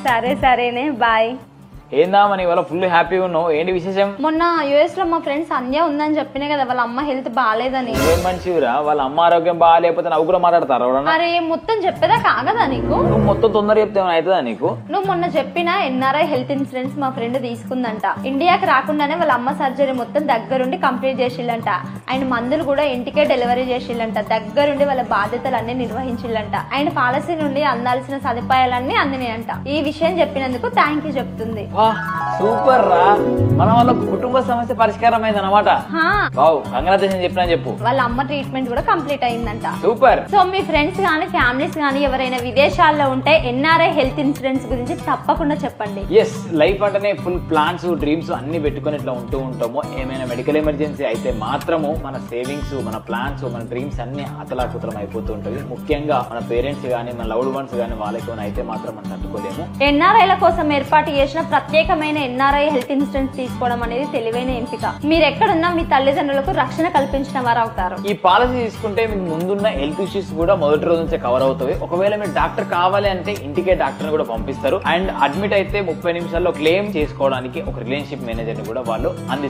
సరే సరేనే బాయ్. ఏందా మన ఇవాళ ఫుల్ హ్యాపీగా ఉన్నావు, ఏంటి విశేషం? మొన్న యుఎస్ లో మా ఫ్రెండ్స్ సంధ్య ఉందని చెప్పినా కదా, వాళ్ళ అమ్మ హెల్త్ బాగాలేదని. ఏం మనిషిరా, వాళ్ళ అమ్మ ఆరోగ్యం బాగాలేకపోతే నవ్వు కూడా మాట్లాడతారు ఎవరన్నా? అరే మొత్తం చెప్పేదా కాగదా నీకు? నువ్వు మొత్తం తొందర చెప్తే ఏమైనా అవుతుందా నీకు? నువ్వు మొన్న చెప్పిన ఎన్ఆర్ఐ హెల్త్ ఇన్సూరెన్స్ మా ఫ్రెండ్ తీసుకుందంట. ఇండియాకి రాకుండానే వాళ్ళ అమ్మ సర్జరీ మొత్తం దగ్గరుండి కంప్లీట్ చేసిల్లంట. అండ్ మందులు కూడా ఇంటికే డెలివరీ చేసిల్లంట. దగ్గరుండి వాళ్ళ బాధ్యతలన్నీ నిర్వహించిల్లంట. అండ్ పాలసీ నుండి అందాల్సిన సదుపాయాలన్నీ అందినాయంట. ఈ విషయం చెప్పినందుకు థ్యాంక్ యూ చెప్తుంది. సూపర్ రా, మన వాళ్ళ కుటుంబ సమస్య పరిష్కారం అయింది అనమాట. కంగ్రాచులేషన్ చెప్పినా చెప్పు. వాళ్ళ అమ్మ ట్రీట్మెంట్ కూడా కంప్లీట్ అయిందంట. సూపర్. సో మీ ఫ్రెండ్స్ గానీ ఫ్యామిలీస్ గానీ ఎవరైనా విదేశాల్లో ఉంటే ఎన్ఆర్ఐ హెల్త్ ఇన్సూరెన్స్ గురించి తప్పకుండా చెప్పండి. ఎస్, లైఫ్ అంటేనే ఫుల్ ప్లాన్స్ డ్రీమ్స్ అన్ని పెట్టుకుని ఇట్లా ఉంటూ ఉంటాము. ఏమైనా మెడికల్ ఎమర్జెన్సీ అయితే మాత్రము మన సేవింగ్స్, మన ప్లాన్స్, మన డ్రీమ్స్ అన్ని అతలాకుతలం అయిపోతూ ఉంటుంది. ముఖ్యంగా మన పేరెంట్స్ గానీ, మన లవ్డ్ వన్స్ గానీ వాళ్ళకి అయితే మాత్రం మనం తట్టుకోలేము. ఎన్ఆర్ఐల కోసం ఏర్పాటు చేసిన ప్రత్యేకమైన ఎన్ఆర్ఐ హెల్త్ ఇన్సూరెన్స్ తీసుకోవడం అనేది తెలివైన ఎంపిక. మీరు ఎక్కడున్నా మీ తల్లిదండ్రులకు రక్షణ కల్పించిన వారు అవుతారు. ఈ పాలసీ తీసుకుంటే మీకు ముందున్న హెల్త్ ఇష్యూస్ కూడా మొదటి రోజు నుంచే కవర్ అవుతాయి. ఒకవేళ మీరు డాక్టర్ కావాలి అంటే ఇంటికే డాక్టర్ కూడా పంపిస్తారు. అండ్ అడ్మిట్ అయితే 30 నిమిషాల్లో క్లెయిమ్ చేసుకోవడానికి ఒక రిలేషన్షిప్ మేనేజర్ ని కూడా వాళ్ళు అందిస్తారు.